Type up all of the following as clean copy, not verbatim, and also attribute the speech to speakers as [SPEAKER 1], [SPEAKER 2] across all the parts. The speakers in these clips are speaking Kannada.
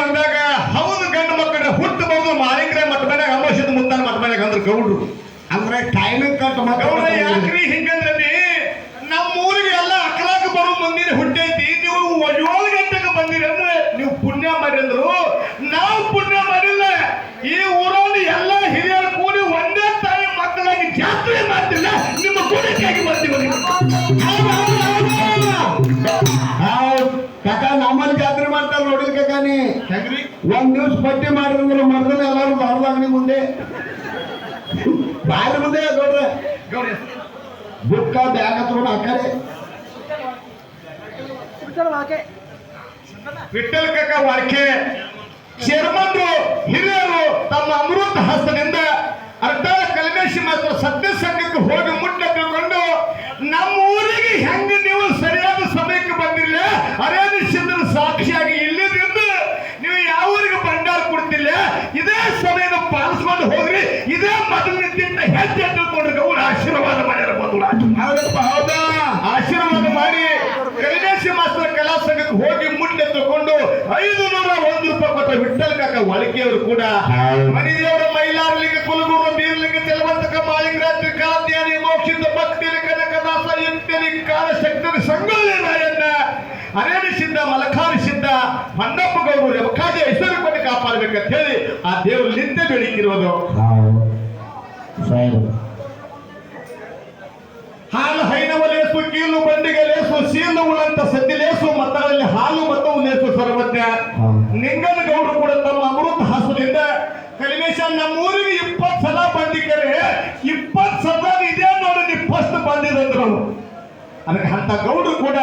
[SPEAKER 1] ಅಂದಾಗ ಹೌದು ಗಂಡು ಮಕ್ಕಳ ಹುಟ್ಟಬಹುದು ಮಾಲಿಂಗ್ರೆ ಮಟ್ಟ ಮನೆಯಾಗ ಅಮೋಷದ ಮುತ್ತಾನ ಮಟ್ಟ ಮನೆಯಾಗ ಅಂದ್ರೆ ಗೌಡ್ರು
[SPEAKER 2] ಅಂದ್ರೆ ಟೈಮಿಂಗ್ ಕಟ್
[SPEAKER 1] ಗೌಡ್ರ ಯಾಕ್ರಿ ಹಿಂಗಂದ್ರಿ ನಮ್ಮ ಊರಿಗೆ ಎಲ್ಲ ಅಕಲಾಕ ಬರೋ ಮುಂದಿನ ಹುಟ್ಟೈತಿ ನೀವು 7 ಗಂಟೆಗೆ ಬಂದಿರಿ ಅಂದ್ರೆ ನೀವು ಪುಣ್ಯ ಮಾಡಿದ್ರು ನಾವು ಪುಣ್ಯ ಮಾಡಿಲ್ಲ ಈ ಊರಲ್ಲಿ ಎಲ್ಲ ಹಿರಿಯರು ಕೂಡಿ ಒಂದೇ ತಾಯಿ ಮಕ್ಕಳಾಗಿ ಜಾತ್ರೆ ಮಾಡ್ತಿಲ್ಲ ನಿಮ್ಮ ಗುಣಕ್ಕಾಗಿ ಬರ್ತೀವಿ
[SPEAKER 2] ಕಾಕ ನಮ್ಮಲ್ಲಿ ಜಾತ್ರೆ ಮಾಡ್ತಾರ ನೋಡಿದ ಕಾಕಾನಿ
[SPEAKER 1] ಹೆಂಗ್ರಿ
[SPEAKER 2] ಒಂದ್ ದಿವ್ಸ ಪಟ್ಟಿ ಮಾಡಿದ್ರೆ ಮರದಲ್ಲಿ ಎಲ್ಲಾರು ದಾರದಾಗಣಿ ಮುಂದೆ ಬಾಯಿ ಮುಂದೆ ನೋಡ್ರೆ
[SPEAKER 1] ಗೌಡ್ರ
[SPEAKER 2] ಬುಕ್ಕ ಬ್ಯಾಗ್ ಹತ್ಕೊಂಡು ಹಾಕರೆ
[SPEAKER 1] ವಿಠಲ್ ಕಕ್ಕ ವಾರ್ಕೆ ಚೇರ್ಮನ್ರು ಹಿರಿಯರು ತಮ್ಮ ಅಮೃತ ಹಸ್ತದಿಂದ ಅರ್ಧ ಕಲ್ಮೇಶಿ ಮಾತ್ರ ಸತ್ಯ ಸಂಘಕ್ಕೆ ಹೋಗಿ ಮುಟ್ಟ ತಿಳ್ಕೊಂಡು ನಮ್ಮ ಊರಿಗೆ ಹೆಂಗ ನೀವು ಸರಿಯಾದ ಸಮಯಕ್ಕೆ ಬಂದಿಲ್ಲ ಅರೇನಿಸಿದ್ರ ಸಾಕ್ಷಿಯಾಗಿ ಇಲ್ಲಿದ್ರಿಂದ ನೀವು ಯಾವ ಊರಿಗೆ ಭಂಡಾರ ಕೊಡ್ತಿಲ್ಲ ಇದೇ ಸಮಯದ ಪಾಲಿಸ್ಕೊಂಡು ಹೋಗ್ರಿ ಇದೇ ಮೊದಲಿನಿಂದ ಹೆಜ್ಜೆ ತಿಳ್ಕೊಂಡ್ರೆ ಗೌಡ ಆಶೀರ್ವಾದ ಮಾಡ್ಯಾರ ಬಂದು
[SPEAKER 2] ಹೌದಪ್ಪ ಹೌದಾ
[SPEAKER 1] ಆಶೀರ್ವಾದ ಮಾಡಿ ಕಲ್ಮೇಶಿ ಮಾಸ್ತರ ಕಲಾ ಸಂಘಕ್ಕೆ ಹೋಗಿ ಮುಟ್ಟೆ ತಗೊಂಡು 501 ರೂಪಾಯಿ ಕೊಟ್ಟ ವಿಠಲ್ ಕಾಕ ಒಳಕೆಯವರು ಕೂಡ ಮನಿದೇವರ ಮೈಲಾರಲಿಂಗ ಕುಲಗುರು ಬೀರಲಿಂಗ ತೆಲವಂತಕ ಮಾಳಿಂಗರಾತ್ರಿ ಕಾತ್ಯಾನಿ ಮೋಕ್ಷಿತ ಭಕ್ತಿಲಿ ಕನಕದಾಸ ಇಂತಿಲಿ ಕಾಲಶಕ್ತಿ ಸಂಗೊಳ್ಳಿ ರಾಯಣ್ಣ ಅರೇನಿಸಿದ್ದ ಮಲಖಾರಿಸಿದ್ದ ಹೊನ್ನಪ್ಪ ಗೌಡರು ರೆಬಕಾದಿ ಐಶ್ವರ್ಯ ಕೊಟ್ಟು ಕಾಪಾಡಬೇಕಂತ ಹೇಳಿ ಆ ದೇವರು ನಿತ್ಯ ಬೆಳಕಿರೋದು ಹಾಲು ಹೈನವ ಲೇಸು ಕೀಲು ಬಂಡಿಗೆ ಲೇಸು ಶೀಲು ಉಳಂತ ಸದ್ದಿ ಲೇಸು ಮತ್ತರಲ್ಲಿ ಹಾಲು ಮತವು ಲೇಸು ಸರ್ವಜ್ಞ ನಿಂಗನ ಗೌಡರು ಕೂಡ ತಮ್ಮ ಅಮೃತ ಹಾಸದಿಂದ ಕಲಿಮೇಶ ನಮ್ಮೂರಿಗೆ 20 ಸಲ ಬಂದಿದ್ದಾರೆ 20 ಸಲ ಇದೇ ನೋಡಿ ನೀವು ಫಸ್ಟ್ ಬಂದಿದಂದ್ರು ಅದಕ್ಕೆ ಅಂತ ಗೌಡರು ಕೂಡ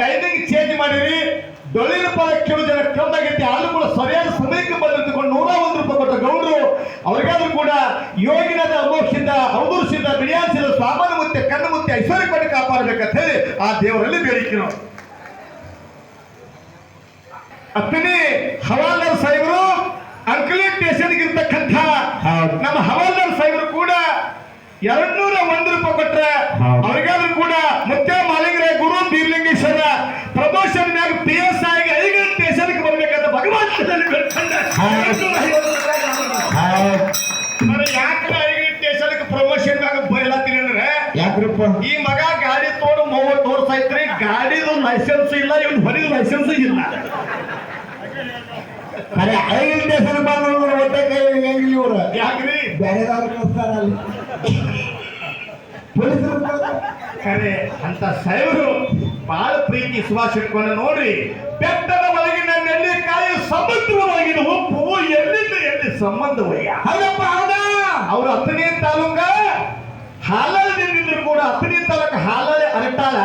[SPEAKER 1] ಟೈಮಿಂಗ್ ಚೇಂಜ್ ಮಾಡಿರಿ ಡೊಳ್ಳಿನ ಪಾಲ ಕೆಲವು ಜನ ಕಮ್ಮಾಗೈತಿ ಹಾಲು ಕೂಡ ಸರಿಯಾದ ಸಮಯಕ್ಕೆ ಬಂದಿರ್ತಕೊಂಡು 101 ರೂಪಾಯಿ ಕೊಟ್ಟ ಗೌಡರು ಅವ್ರಿಗಾದ್ರೂ ಕೂಡ ಯೋಗಿನಾದ ಅಮೋಕ್ಷಿಂದ ಅವಧೂರಿಸಿದ ಬಿಡಿಯಾನ್ಸಿದ ಸಾಮಾನ ಮುತ್ತೆ ಕಣ್ಣು ಮುತ್ತೆ ಐಶ್ವರ್ಯ ಕೊಟ್ಟು ಕಾಪಾಡಬೇಕಂತ ಹೇಳಿ ಆ ದೇವರಲ್ಲಿ ಬೇಡಿಕೆ ನಾವು ಅತ್ತನೇ ಹವಾಲ್ದಾರ್ ಸಾಹೇಬರು ಅಂಕಲಿ ಸ್ಟೇಷನ್ಗೆ ಇರ್ತಕ್ಕಂಥ ನಮ್ಮ ಹವಾಲ್ದಾರ್ ಸಾಹೇಬರು ಕೂಡ 201 ರೂಪಾಯಿ ಕೊಟ್ರೆ ಅವ್ರಿಗಾದ್ರೂ ಕೂಡ ಮುತ್ಯ ಮಾಲಿಂಗರ ಗುರು ಬೀರ್ಲಿಂಗೇಶ್ವರ ಪ್ರಮೋಷನ್ ಮ್ಯಾಗ PS ಆಗಿ 5 ಸ್ಟೇಷನ್ಗೆ ಬರ್ಬೇಕಂತ ಭಗವಂತನಲ್ಲಿ ಬೇಡ್ಕೊಂಡ ಯಾಕೆ 5 ಸ್ಟೇಷನ್ಗೆ ಪ್ರಮೋಷನ್ ಮ್ಯಾಗ ಬಯಲಾತೀನಿ ಅಂದ್ರೆ
[SPEAKER 2] ಯಾಕ್ರಪ್ಪ
[SPEAKER 1] ಈ ಮಗ ಗಾಡಿ ತೋಡು 30 ವರ್ಷ ಐತ್ರಿ ಗಾಡಿದು ಲೈಸೆನ್ಸ್ ಇಲ್ಲ ಇವ್ನು ಹೊರಗೆ ಲೈಸೆನ್ಸ್ ಇಲ್ಲ
[SPEAKER 2] ಅರೆ 5 ಸ್ಟೇಷನ್ ಬಂದ್ರು ಒಟ್ಟೆ ಕೈ ಹೆಂಗಿಲ್ಲ ಇವ್ರು
[SPEAKER 1] ಯಾಕ್ರಿ
[SPEAKER 2] ಬೇರೆದವ್ರು ಕಳಿಸ್ತಾರ ಅಲ್ಲಿ ಪೊಲೀಸರು
[SPEAKER 1] ಖರೆ ಅಂತ ಸಾಹೇಬರು ಬಹಳ ಪ್ರೀತಿ ವಿಶ್ವಾಸ ಇಟ್ಕೊಂಡು ನೋಡ್ರಿ ಬೆಟ್ಟದ ಒಳಗಿನ ನೆಲ್ಲಿಕಾಯಿ ಸಮುದ್ರ ಒಳಗಿನ ಉಪ್ಪು ಎಲ್ಲಿಂದ ಎಲ್ಲಿ ಸಂಬಂಧವಯ್ಯ
[SPEAKER 2] ಹೌದಪ್ಪ ಹೌದಾ
[SPEAKER 1] ಅವ್ರು 10ನೇ ತಾಲೂಕ ಹಾಲಳ್ಳಿದ್ರು ಕೂಡ 10ನೇ ತಾಲೂಕು ಹಾಲಳ್ಳಿ ಅರಟಾಳ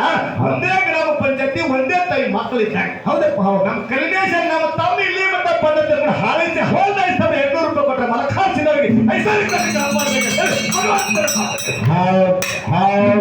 [SPEAKER 1] ಒಂದೇ ಗ್ರಾಮ ಪಂಚಾಯತಿ ಒಂದೇ ತಾಯಿ ಮಕ್ಕಳಿದ್ದಾಗ
[SPEAKER 2] ಹೌದಪ್ಪ ಹೌದು
[SPEAKER 1] ನಮ್ಮ ಕಲಿಮೇಶ ನಮ್ಮ ತಮ್ಮ ಇಲ್ಲಿ ಮಟ್ಟ ಪದ್ಧತಿ ಹಾಲಿಂದ ಹೋದ 200 ರೂಪಾಯಿ ಕೊಟ್ಟರೆ ಮಲಖಾಸಿನವರಿಗೆ ಐಶ್ವರ್ಯ ಕಾಪಾಡಬೇಕು
[SPEAKER 2] ಹೌದು